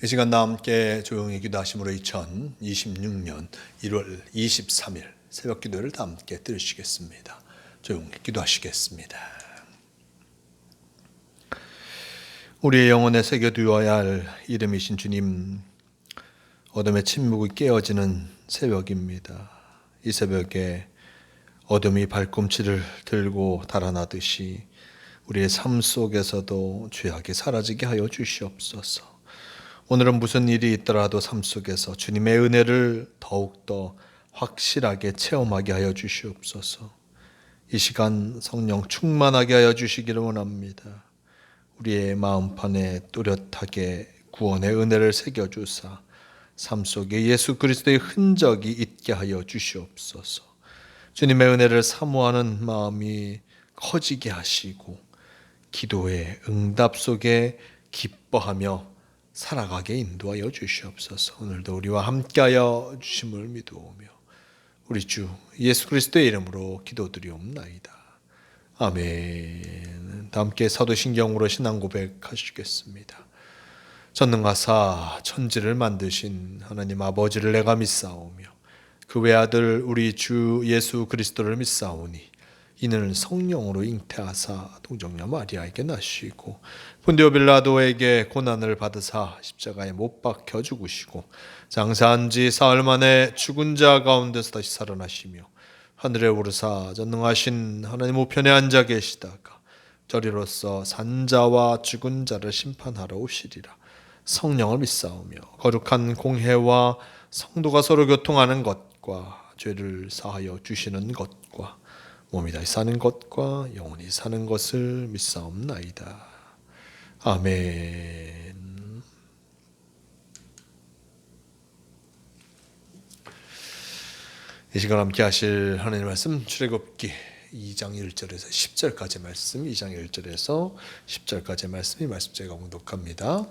이 시간 다 함께 조용히 기도하심으로 2026년 1월 23일 새벽 기도를 다 함께 들으시겠습니다. 조용히 기도하시겠습니다. 우리의 영혼에 새겨두어야 할 이름이신 주님, 어둠의 침묵이 깨어지는 새벽입니다. 이 새벽에 어둠이 발꿈치를 들고 달아나듯이 우리의 삶 속에서도 죄악이 사라지게 하여 주시옵소서. 오늘은 무슨 일이 있더라도 삶 속에서 주님의 은혜를 더욱더 확실하게 체험하게 하여 주시옵소서. 이 시간 성령 충만하게 하여 주시기를 원합니다. 우리의 마음판에 뚜렷하게 구원의 은혜를 새겨주사 삶 속에 예수 그리스도의 흔적이 있게 하여 주시옵소서. 주님의 은혜를 사모하는 마음이 커지게 하시고 기도의 응답 속에 기뻐하며 살아가게 인도하여 주시옵소서. 오늘도 우리와 함께하여 주심을 믿어오며 우리 주 예수 그리스도의 이름으로 기도드리옵나이다. 아멘. 다 함께 사도신경으로 신앙 고백하시겠습니다. 전능하사 천지를 만드신 하나님 아버지를 내가 믿사오며 그 외아들 우리 주 예수 그리스도를 믿사오니 이는 성령으로 잉태하사 동정녀 마리아에게 나시고 본디오 빌라도에게 고난을 받으사 십자가에 못 박혀 죽으시고 장사한 지 사흘 만에 죽은 자 가운데서 다시 살아나시며 하늘에 오르사 전능하신 하나님 우편에 앉아 계시다가 저리로서 산자와 죽은 자를 심판하러 오시리라. 성령을 믿사오며 거룩한 공회와 성도가 서로 교통하는 것과 죄를 사하여 주시는 것과 몸이 다시 사는 것과 영원히 사는 것을 믿사옵나이다. 아멘. 이 시간 함께 하실 하나님의 말씀 출애굽기 2장 1절에서 10절까지 말씀, 2장 1절에서 10절까지 말씀이 말씀 제가 공독합니다.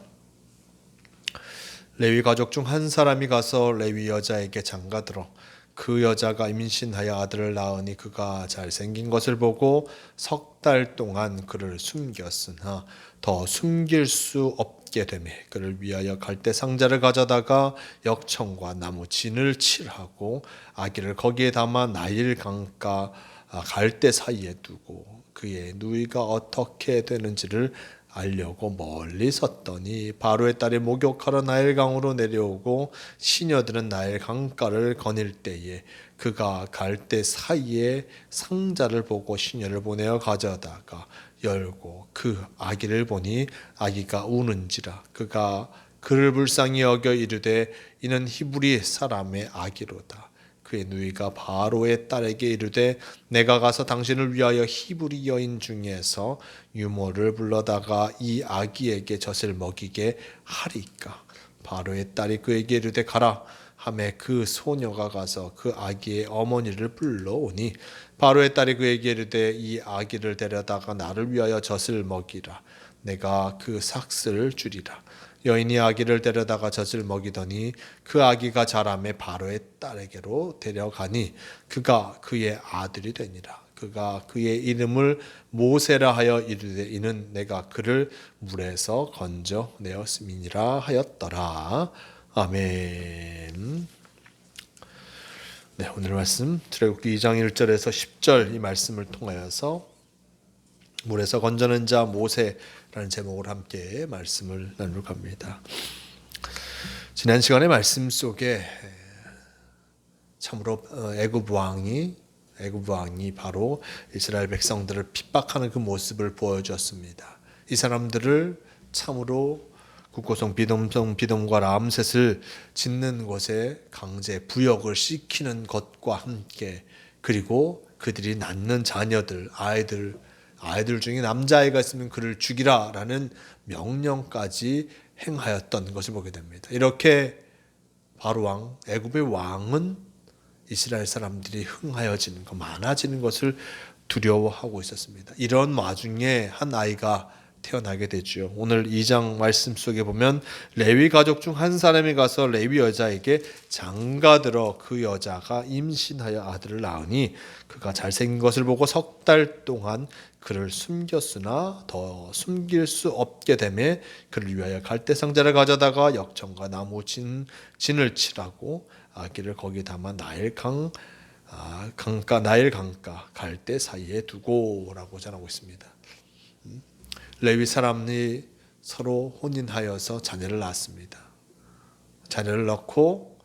레위 가족 중 한 사람이 가서 레위 여자에게 장가들어 그 여자가 임신하여 아들을 낳으니 그가 잘생긴 것을 보고 석 달 동안 그를 숨겼으나 더 숨길 수 없게 되매 그를 위하여 갈대 상자를 가져다가 역청과 나무 진을 칠하고 아기를 거기에 담아 나일 강가 갈대 사이에 두고 그의 누이가 어떻게 되는지를 알려고 멀리 섰더니 바로의 딸이 목욕하러 나일강으로 내려오고 시녀들은 나일 강가를 거닐 때에 그가 갈대 사이에 상자를 보고 시녀를 보내어 가져다가 열고 그 아기를 보니 아기가 우는지라 그가 그를 불쌍히 여겨 이르되 이는 히브리 사람의 아기로다. 그의 누이가 바로의 딸에게 이르되 내가 가서 당신을 위하여 히브리 여인 중에서 유모를 불러다가 이 아기에게 젖을 먹이게 하리까. 바로의 딸이 그에게 이르되 가라 하매 그 소녀가 가서 그 아기의 어머니를 불러오니 바로의 딸이 그에게 이르되 이 아기를 데려다가 나를 위하여 젖을 먹이라. 내가 그 삭슬을 주리라. 여인이 아기를 데려다가 젖을 먹이더니 그 아기가 자라매 바로의 딸에게로 데려가니 그가 그의 아들이 되니라. 그가 그의 이름을 모세라 하여 이르되 이는 내가 그를 물에서 건져 내었음이니라 하였더라. 아멘. 네, 오늘 말씀 출애굽기 2장 1절에서 10절 이 말씀을 통하여서 물에서 건져낸 자 모세라는 제목으로 함께 말씀을 나누려 합니다. 지난 시간의 말씀 속에 참으로 애굽 왕이 바로 이스라엘 백성들을 핍박하는 그 모습을 보여주었습니다. 이 사람들을 참으로 국고성 비돔과 람셋을 짓는 곳에 강제 부역을 시키는 것과 함께 그리고 그들이 낳는 자녀들 아이들 중에 남자아이가 있으면 그를 죽이라라는 명령까지 행하였던 것을 보게 됩니다. 이렇게 바로 왕, 애굽의 왕은 이스라엘 사람들이 많아지는 것을 두려워하고 있었습니다. 이런 와중에 한 아이가 태어나게 되죠. 오늘 2장 말씀 속에 보면 레위 가족 중 한 사람이 가서 레위 여자에게 장가들어 그 여자가 임신하여 아들을 낳으니 그가 잘생긴 것을 보고 석 달 동안 그를 숨겼으나 더 숨길 수 없게 되매 그를 위하여 갈대 상자를 가져다가 역청과 나무 진을 칠하고 아기를 거기 담아 나일 강가 갈대 사이에 두고라고 전하고 있습니다. 레위 사람이 서로 혼인하여서 자녀를 낳았습니다. 자녀를 낳고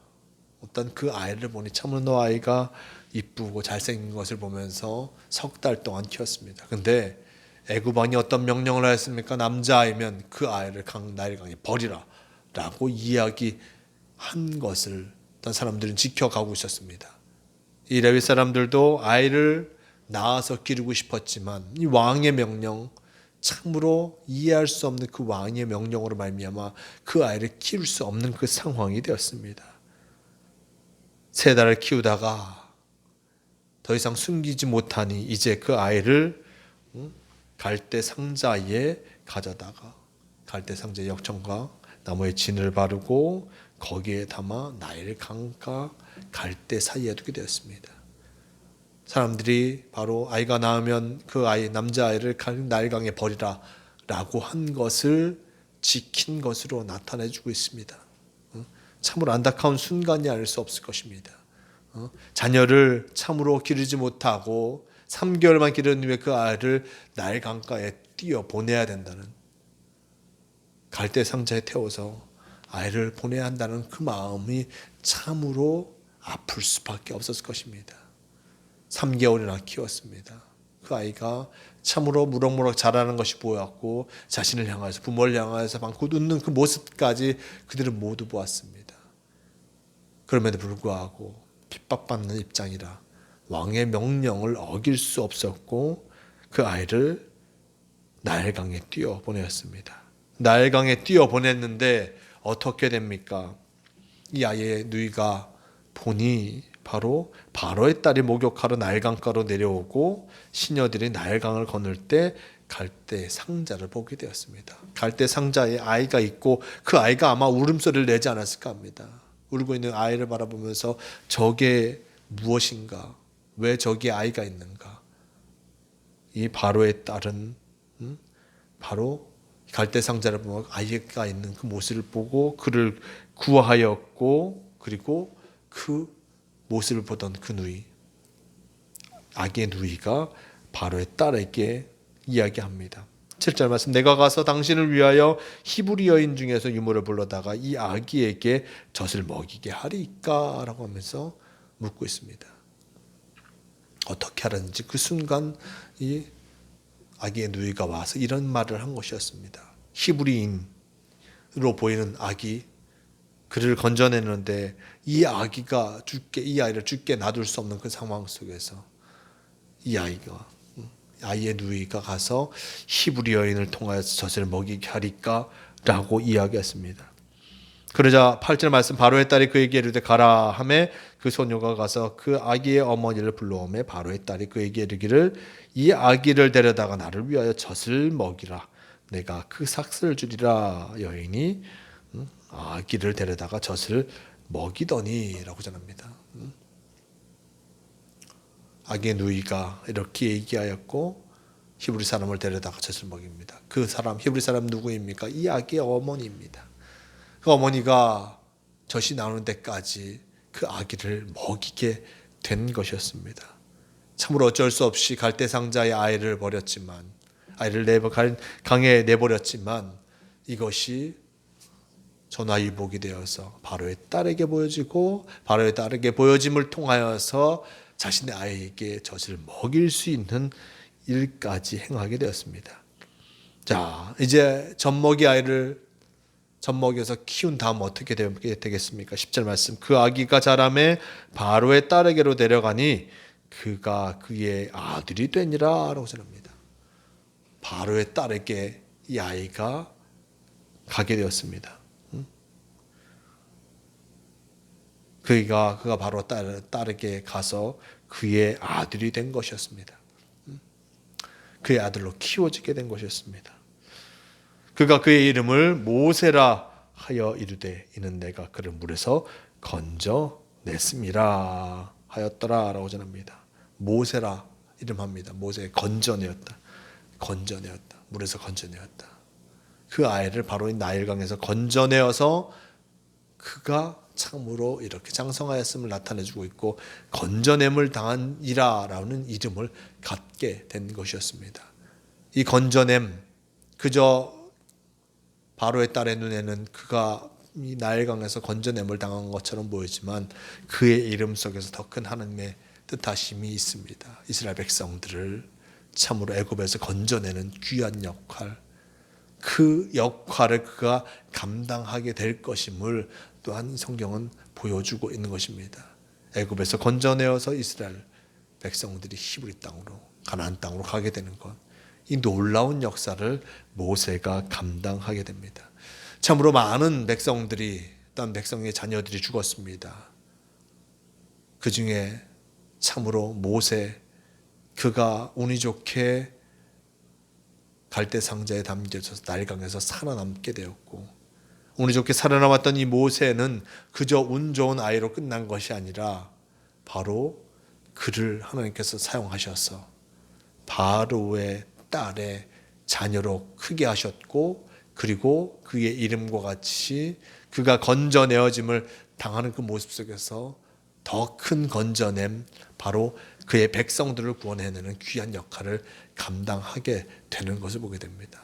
어떤 그 아이를 보니 참으로 아이가 이쁘고 잘생긴 것을 보면서 석 달 동안 키웠습니다. 근데 애굽 왕이 어떤 명령을 하였습니까? 남자아이면 그 아이를 나일강에 버리라 라고 이야기한 것을 어떤 사람들은 지켜가고 있었습니다. 이 레위 사람들도 아이를 낳아서 기르고 싶었지만 이 왕의 명령, 참으로 이해할 수 없는 그 왕의 명령으로 말미암아 그 아이를 키울 수 없는 그 상황이 되었습니다. 3달을 키우다가 더 이상 숨기지 못하니 이제 그 아이를 갈대 상자에 가져다가 갈대 상자에 역청과 나무에 진을 바르고 거기에 담아 나일 강가 갈대 사이에 두게 되었습니다. 사람들이 바로 아이가 낳으면 그 아이 남자아이를 나일강에 버리라 라고 한 것을 지킨 것으로 나타내주고 있습니다. 참으로 안타까운 순간이 아닐 수 없을 것입니다. 자녀를 참으로 기르지 못하고 3개월만 기른 후에 그 아이를 나일강가에 띄어 보내야 된다는, 갈대 상자에 태워서 아이를 보내야 한다는 그 마음이 참으로 아플 수밖에 없었을 것입니다. 3개월이나 키웠습니다. 그 아이가 참으로 무럭무럭 자라는 것이 보였고 자신을 향해서 부모를 향해서 방긋 웃는 그 모습까지 그들은 모두 보았습니다. 그럼에도 불구하고 핍박받는 입장이라 왕의 명령을 어길 수 없었고 그 아이를 나일강에 띄어 보냈습니다. 나일강에 띄어 보냈는데 어떻게 됩니까? 이 아이의 누이가 보니 바로 바로의 딸이 목욕하러 나일강가로 내려오고 시녀들이 나일강을 건널 때 갈대 상자를 보게 되었습니다. 갈대 상자에 아이가 있고 그 아이가 아마 울음소리를 내지 않았을까 합니다. 울고 있는 아이를 바라보면서 저게 무엇인가? 왜 저기에 아이가 있는가? 이 바로의 딸은 바로 갈대 상자를 보고 아이가 있는 그 모습을 보고 그를 구하였고, 그리고 그 모습을 보던 그 누이, 아기의 누이가 바로의 딸에게 이야기합니다. 7절 말씀, 내가 가서 당신을 위하여 히브리 여인 중에서 유모를 불러다가 이 아기에게 젖을 먹이게 하리까? 라고 하면서 묻고 있습니다. 어떻게 하는지 그 순간 이 아기의 누이가 와서 이런 말을 한 것이었습니다. 히브리인으로 보이는 아기, 그를 건져내는데 이 아이를 죽게 놔둘 수 없는 그 상황 속에서 아이의 누이가 가서 히브리 여인을 통하여서 젖을 먹이게 하리까? 라고 이야기했습니다. 그러자 8절 말씀, 바로의 딸이 그에게 이르되 가라 하매 그 소녀가 가서 그 아기의 어머니를 불러오매 바로의 딸이 그에게 이르기를 이 아기를 데려다가 나를 위하여 젖을 먹이라, 내가 그 삭슬을 주리라. 여인이 아기를 데려다가 젖을 먹이더니 라고 전합니다. 아기의 누이가 이렇게 얘기하였고 히브리 사람을 데려다가 젖을 먹입니다. 그 사람, 히브리 사람 누구입니까? 이 아기의 어머니입니다. 그 어머니가 젖이 나오는 데까지 그 아기를 먹이게 된 것이었습니다. 참으로 어쩔 수 없이 갈대 상자에 아이를 버렸지만, 아이를 강에 내버렸지만 이것이 전화위복이 되어서 바로의 딸에게 보여지고 바로의 딸에게 보여짐을 통하여서 자신의 아이에게 젖을 먹일 수 있는 일까지 행하게 되었습니다. 자, 이제 젖먹이 아이를 젖먹여서 키운 다음 어떻게 되겠습니까? 10절 말씀, 그 아기가 자라매 바로의 딸에게로 데려가니 그가 그의 아들이 되니라 라고 전합니다. 바로의 딸에게 이 아이가 가게 되었습니다. 그가 바로 딸에게 가서 그의 아들이 된 것이었습니다. 그의 아들로 키워지게 된 것이었습니다. 그가 그의 이름을 모세라 하여 이르되 이는 내가 그를 물에서 건져냈음이라 하였더라라고 전합니다. 모세라 이름합니다. 모세 건져내었다. 건져내었다. 물에서 건져내었다. 그 아이를 바로 이 나일강에서 건져내어서 그가 참으로 이렇게 장성하였음을 나타내주고 있고 건져냄을 당한 이라라는 이름을 갖게 된 것이었습니다. 이 건져냄 그저 바로의 딸의 눈에는 그가 이 나일강에서 건져냄을 당한 것처럼 보이지만 그의 이름 속에서 더 큰 하나님의 뜻하심이 있습니다. 이스라엘 백성들을 참으로 애굽에서 건져내는 귀한 역할, 그 역할을 그가 감당하게 될 것임을 또한 성경은 보여주고 있는 것입니다. 애굽에서 건져내어서 이스라엘 백성들이 히브리 땅으로 가나안 땅으로 가게 되는 것, 이 놀라운 역사를 모세가 감당하게 됩니다. 참으로 많은 백성들이 딴 백성의 자녀들이 죽었습니다. 그 중에 참으로 모세 그가 운이 좋게 갈대 상자에 담겨져서 나일강에서 살아남게 되었고 운이 좋게 살아남았던 이 모세는 그저 운 좋은 아이로 끝난 것이 아니라 바로 그를 하나님께서 사용하셔서 바로의 딸의 자녀로 크게 하셨고 그리고 그의 이름과 같이 그가 건져내어짐을 당하는 그 모습 속에서 더 큰 건져냄 바로 그의 백성들을 구원해내는 귀한 역할을 감당하게 되는 것을 보게 됩니다.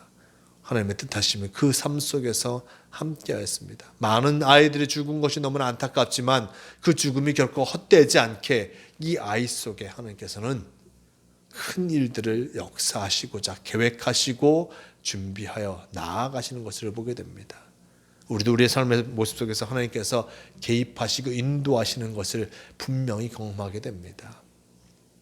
하나님의 뜻하심이 그 삶 속에서 함께하였습니다. 많은 아이들이 죽은 것이 너무나 안타깝지만 그 죽음이 결코 헛되지 않게 이 아이 속에 하나님께서는 큰 일들을 역사하시고자 계획하시고 준비하여 나아가시는 것을 보게 됩니다. 우리도 우리의 삶의 모습 속에서 하나님께서 개입하시고 인도하시는 것을 분명히 경험하게 됩니다.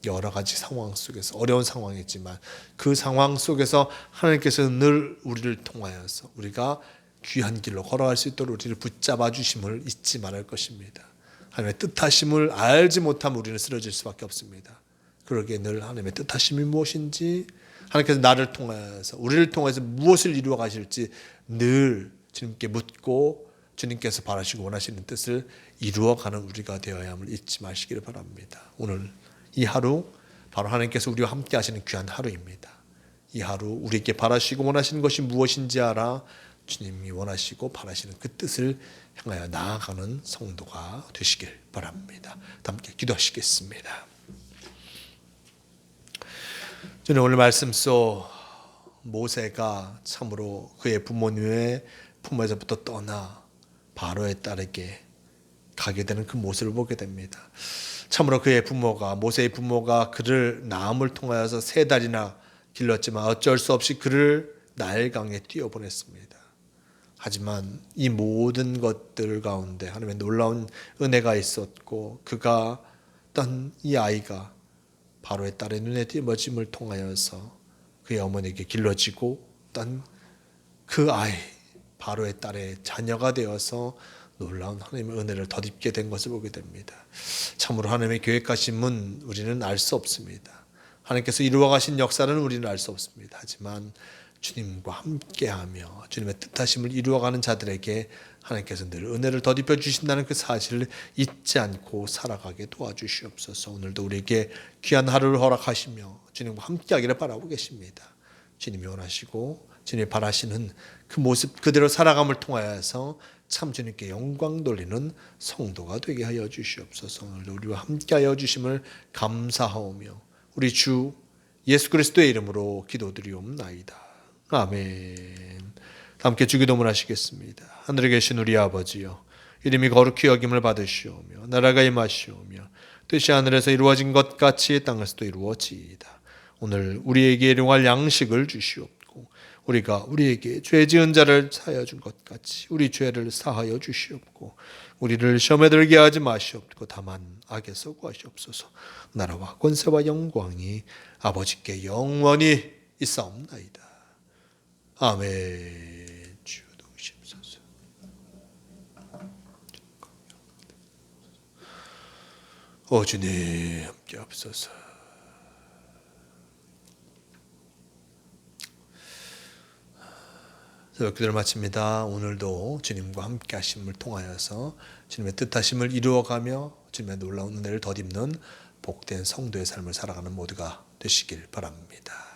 여러 가지 상황 속에서 어려운 상황이지만 그 상황 속에서 하나님께서 늘 우리를 통하여서 우리가 귀한 길로 걸어갈 수 있도록 우리를 붙잡아 주심을 잊지 말할 것입니다. 하나님의 뜻하심을 알지 못하면 우리는 쓰러질 수밖에 없습니다. 그러기에 늘 하나님의 뜻하심이 무엇인지 하나님께서 나를 통하여서 우리를 통해서 무엇을 이루어 가실지 늘 주님께 묻고 주님께서 바라시고 원하시는 뜻을 이루어가는 우리가 되어야 함을 잊지 마시기를 바랍니다. 오늘 이 하루 바로 하나님께서 우리와 함께 하시는 귀한 하루입니다. 이 하루 우리에게 바라시고 원하시는 것이 무엇인지 알아 주님이 원하시고 바라시는 그 뜻을 향하여 나아가는 성도가 되시길 바랍니다. 함께 기도하시겠습니다. 저는 오늘 말씀 속 모세가 참으로 그의 부모님의 품에서부터 떠나 바로의 딸에게 가게 되는 그 모습을 보게 됩니다. 참으로 그의 부모가 모세의 부모가 그를 낳음을 통하여서 3달이나 길렀지만 어쩔 수 없이 그를 나일강에 띄워보냈습니다. 하지만 이 모든 것들 가운데 하나님의 놀라운 은혜가 있었고 그가 떤 이 아이가 바로의 딸의 눈에 띄어짐을 통하여서 그의 어머니에게 길러지고 떤 그 아이 바로의 딸의 자녀가 되어서 놀라운 하나님의 은혜를 덧입게 된 것을 보게 됩니다. 참으로 하나님의 계획하심은 우리는 알 수 없습니다. 하나님께서 이루어 가신 역사는 우리는 알 수 없습니다. 하지만 주님과 함께하며 주님의 뜻하심을 이루어가는 자들에게 하나님께서 늘 은혜를 덧입혀 주신다는 그 사실을 잊지 않고 살아가게 도와주시옵소서. 오늘도 우리에게 귀한 하루를 허락하시며 주님과 함께하기를 바라고 계십니다. 주님이 원하시고 주님이 바라시는 그 모습 그대로 살아감을 통하여서 참 주님께 영광 돌리는 성도가 되게 하여 주시옵소서. 오늘도 우리와 함께하여 주심을 감사하오며 우리 주 예수 그리스도의 이름으로 기도드리옵나이다. 아멘. 함께 주기도문 하시겠습니다. 하늘에 계신 우리 아버지여, 이름이 거룩히 여김을 받으시오며 나라가 임하시오며 뜻이 하늘에서 이루어진 것 같이 땅에서도 이루어지이다. 오늘 우리에게 일용할 양식을 주시옵고 우리가 우리에게 죄 지은 자를 사하여 준 것 같이 우리 죄를 사하여 주시옵고 우리를 시험에 들게 하지 마시옵고 다만 악에서 구하시옵소서. 나라와 권세와 영광이 아버지께 영원히 있사옵나이다. 아멘. 주도 오시옵소서. 오 주님 함께 하옵소서. 새벽 기도를 마칩니다. 오늘도 주님과 함께 하심을 통하여서 주님의 뜻하심을 이루어가며 주님의 놀라운 은혜를 덧입는 복된 성도의 삶을 살아가는 모두가 되시길 바랍니다.